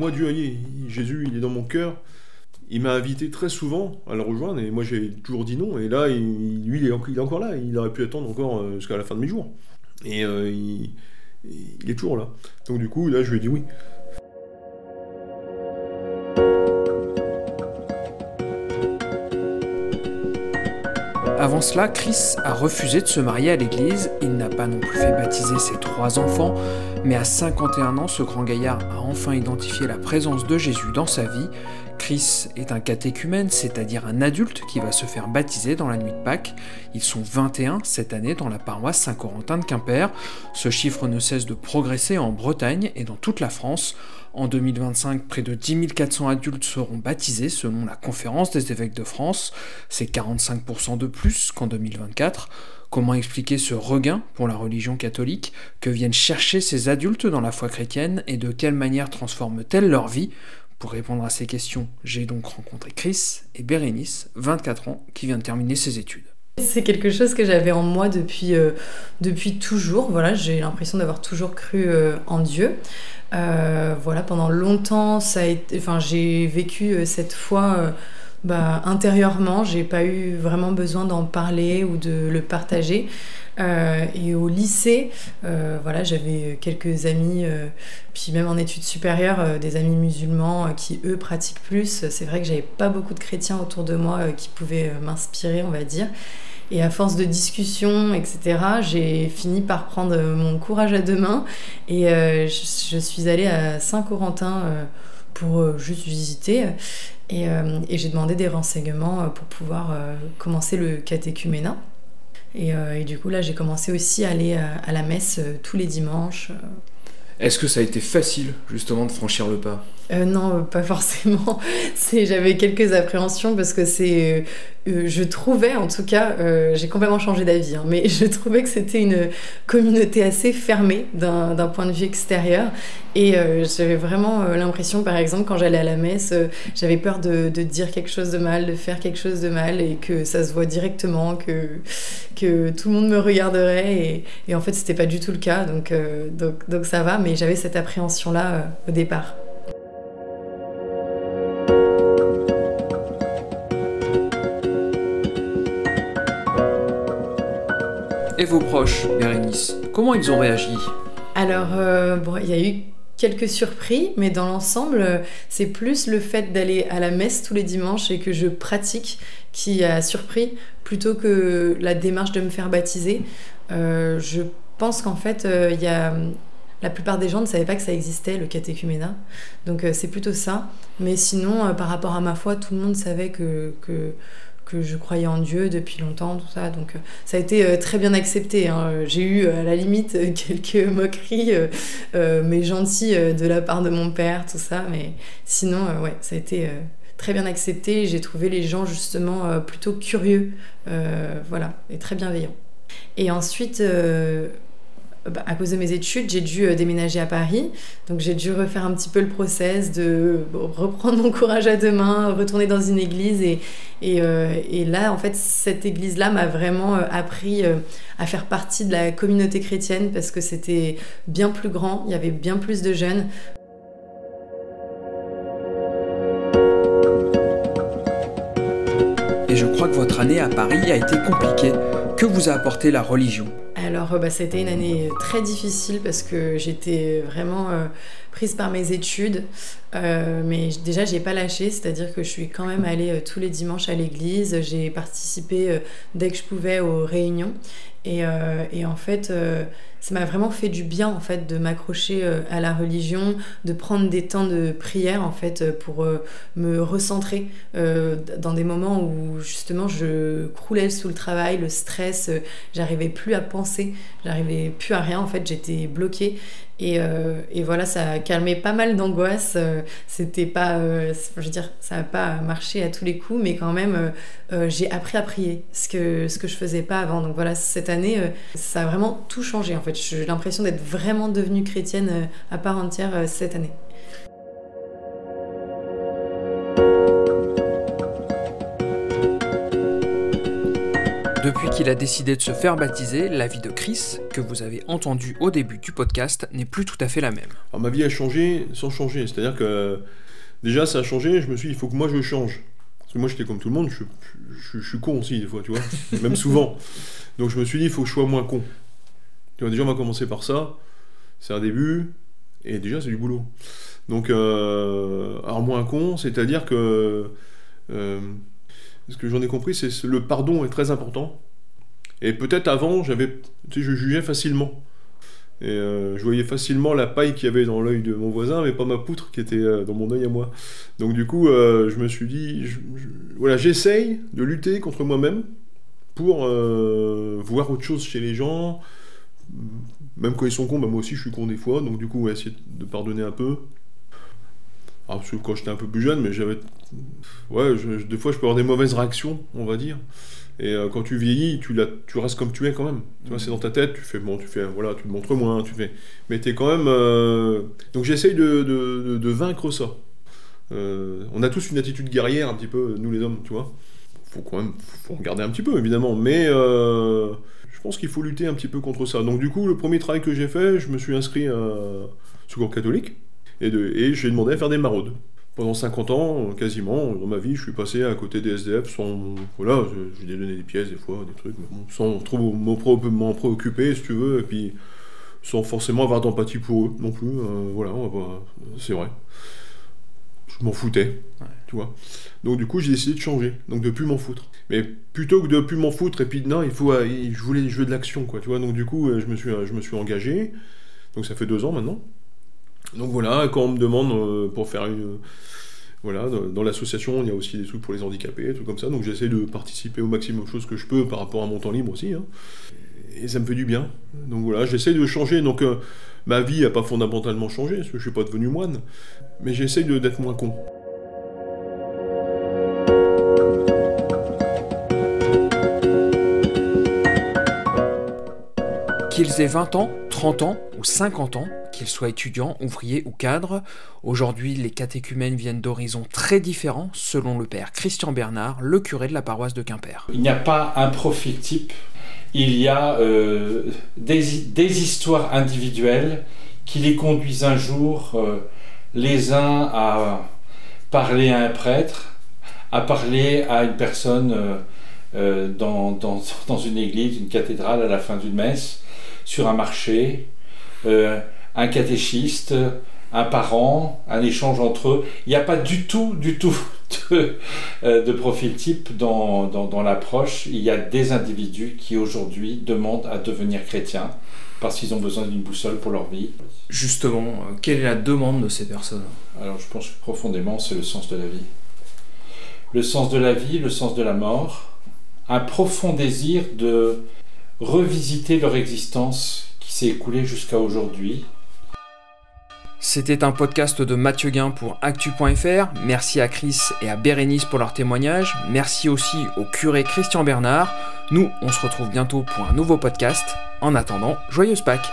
moi, Dieu, Jésus, il est dans mon cœur. Il m'a invité très souvent à le rejoindre et moi j'ai toujours dit non. Et là, lui, il est encore là. Il aurait pu attendre encore jusqu'à la fin de mes jours. Et il est toujours là. Donc du coup, là, je lui ai dit oui. Avant cela, Chris a refusé de se marier à l'église. Il n'a pas non plus fait baptiser ses 3 enfants. Mais à 51 ans, ce grand gaillard a enfin identifié la présence de Jésus dans sa vie. Chris est un catéchumène, c'est-à-dire un adulte qui va se faire baptiser dans la nuit de Pâques. Ils sont 21 cette année dans la paroisse Saint-Corentin de Quimper. Ce chiffre ne cesse de progresser en Bretagne et dans toute la France. En 2025, près de 10 400 adultes seront baptisés selon la Conférence des évêques de France. C'est 45% de plus qu'en 2024. Comment expliquer ce regain pour la religion catholique? Que viennent chercher ces adultes dans la foi chrétienne et de quelle manière transforment-elles leur vie? Pour répondre à ces questions, j'ai donc rencontré Chris et Bérénice, 24 ans, qui vient de terminer ses études. C'est quelque chose que j'avais en moi depuis toujours. Voilà, j'ai l'impression d'avoir toujours cru en Dieu. Voilà, pendant longtemps, j'ai vécu cette foi intérieurement. J'ai pas eu vraiment besoin d'en parler ou de le partager. Et au lycée, voilà, j'avais quelques amis, puis même en études supérieures, des amis musulmans qui, eux, pratiquent plus. C'est vrai que j'avais pas beaucoup de chrétiens autour de moi qui pouvaient m'inspirer, on va dire. Et à force de discussions, etc., j'ai fini par prendre mon courage à 2 mains et je suis allée à Saint-Corentin pour juste visiter. Et j'ai demandé des renseignements pour pouvoir commencer le catéchuménat. Et du coup, là, j'ai commencé aussi à aller à la messe tous les dimanches. Est-ce que ça a été facile, justement, de franchir le pas? Non, pas forcément. J'avais quelques appréhensions parce que je trouvais, en tout cas, j'ai complètement changé d'avis, hein, mais je trouvais que c'était une communauté assez fermée d'un point de vue extérieur. Et j'avais vraiment l'impression, par exemple, quand j'allais à la messe, j'avais peur de dire quelque chose de mal, de faire quelque chose de mal, et que ça se voit directement, que tout le monde me regarderait. Et en fait, c'était pas du tout le cas, donc ça va, mais j'avais cette appréhension-là au départ. Et vos proches, Bérénice, comment ils ont réagi? Alors, il y a eu quelques surprises, mais dans l'ensemble, c'est plus le fait d'aller à la messe tous les dimanches et que je pratique qui a surpris, plutôt que la démarche de me faire baptiser. Je pense qu'en fait, la plupart des gens ne savaient pas que ça existait, le catéchuménat. Donc c'est plutôt ça. Mais sinon, par rapport à ma foi, tout le monde savait que je croyais en Dieu depuis longtemps, tout ça. Donc ça a été très bien accepté, hein. J'ai eu à la limite quelques moqueries, mais gentilles de la part de mon père, tout ça. Mais sinon, ouais, ça a été très bien accepté. J'ai trouvé les gens justement plutôt curieux, voilà, et très bienveillants. Et ensuite... à cause de mes études, j'ai dû déménager à Paris. Donc j'ai dû refaire un petit peu le process de reprendre mon courage à 2 mains, retourner dans une église. Et là, en fait, cette église-là m'a vraiment appris à faire partie de la communauté chrétienne parce que c'était bien plus grand, il y avait bien plus de jeunes. Et je crois que votre année à Paris a été compliquée. Que vous a apporté la religion? Alors, c'était une année très difficile parce que j'étais vraiment prise par mes études. Mais déjà, j'ai pas lâché, c'est-à-dire que je suis quand même allée tous les dimanches à l'église. J'ai participé dès que je pouvais aux réunions. Et en fait, ça m'a vraiment fait du bien en fait, de m'accrocher à la religion, de prendre des temps de prière en fait, pour me recentrer dans des moments où justement je croulais sous le travail, le stress, j'arrivais plus à penser, j'arrivais plus à rien en fait, j'étais bloquée. Et voilà, ça a calmé pas mal d'angoisse. C'était pas, je veux dire, ça n'a pas marché à tous les coups, mais quand même, j'ai appris à prier, ce que je faisais pas avant. Donc voilà, cette année, ça a vraiment tout changé en fait. J'ai l'impression d'être vraiment devenue chrétienne à part entière cette année. Depuis qu'il qu'il a décidé de se faire baptiser, la vie de Chris, que vous avez entendu au début du podcast, n'est plus tout à fait la même. Alors ma vie a changé sans changer, c'est-à-dire que déjà ça a changé, je me suis dit il faut que moi je change. Parce que moi j'étais comme tout le monde, je suis con aussi des fois, tu vois, même souvent. Donc je me suis dit il faut que je sois moins con. Tu vois, déjà on va commencer par ça, c'est un début, et déjà c'est du boulot. Donc, alors moins con, c'est-à-dire que ce que j'en ai compris, c'est que le pardon est très important. Et peut-être avant, je jugeais facilement. Et je voyais facilement la paille qu'il y avait dans l'œil de mon voisin, mais pas ma poutre qui était dans mon œil à moi. Donc du coup, je me suis dit, voilà, j'essaye de lutter contre moi-même pour voir autre chose chez les gens. Même quand ils sont cons, bah moi aussi je suis con des fois, donc du coup, essayer de pardonner un peu. Alors, parce que quand j'étais un peu plus jeune, mais j'avais... Ouais, des fois je peux avoir des mauvaises réactions, on va dire. Et quand tu vieillis, tu restes comme tu es quand même. Tu vois, c'est dans ta tête, voilà, tu te montres moins, mais t'es quand même... Donc j'essaye de vaincre ça. On a tous une attitude guerrière, un petit peu, nous les hommes, tu vois. Faut regarder un petit peu, évidemment, mais je pense qu'il faut lutter un petit peu contre ça. Donc du coup, le premier travail que j'ai fait, je me suis inscrit à Secours catholique, et j'ai demandé à faire des maraudes. Pendant 50 ans, quasiment, dans ma vie, je suis passé à côté des SDF sans... Voilà, j'ai donné des pièces des fois, des trucs, mais bon, sans trop m'en préoccuper, si tu veux, et puis sans forcément avoir d'empathie pour eux non plus. Voilà, c'est vrai. Je m'en foutais, tu vois. Donc du coup, j'ai décidé de changer, donc de plus m'en foutre. Mais plutôt que de plus m'en foutre, et puis non, je voulais jouer de l'action, quoi, tu vois. Donc du coup, je me suis engagé, donc ça fait 2 ans maintenant. Donc voilà, quand on me demande pour faire une... Voilà, dans l'association, il y a aussi des trucs pour les handicapés, des trucs comme ça, donc j'essaie de participer au maximum de choses que je peux par rapport à mon temps libre aussi, hein. Et ça me fait du bien. Donc voilà, j'essaie de changer, donc ma vie n'a pas fondamentalement changé, parce que je ne suis pas devenu moine, mais j'essaie d'être moins con. Qu'ils aient 20 ans, 30 ans ou 50 ans, qu'ils soient étudiants, ouvriers ou cadres, aujourd'hui les catéchumènes viennent d'horizons très différents selon le père Christian Bernard, le curé de la paroisse de Quimper. Il n'y a pas un profil type, il y a des histoires individuelles qui les conduisent un jour les uns à parler à un prêtre, à parler à une personne dans une église, une cathédrale à la fin d'une messe, sur un marché, un catéchiste, un parent, un échange entre eux. Il n'y a pas du tout de profil type dans l'approche. Il y a des individus qui aujourd'hui demandent à devenir chrétiens parce qu'ils ont besoin d'une boussole pour leur vie. Justement, quelle est la demande de ces personnes ? Alors je pense que profondément c'est le sens de la vie. Le sens de la vie, le sens de la mort, un profond désir de revisiter leur existence qui s'est écoulée jusqu'à aujourd'hui. C'était un podcast de Mathieu Guin pour Actu.fr. Merci à Chris et à Bérénice pour leur témoignage. Merci aussi au curé Christian Bernard. Nous, on se retrouve bientôt pour un nouveau podcast. En attendant, joyeuse Pâques!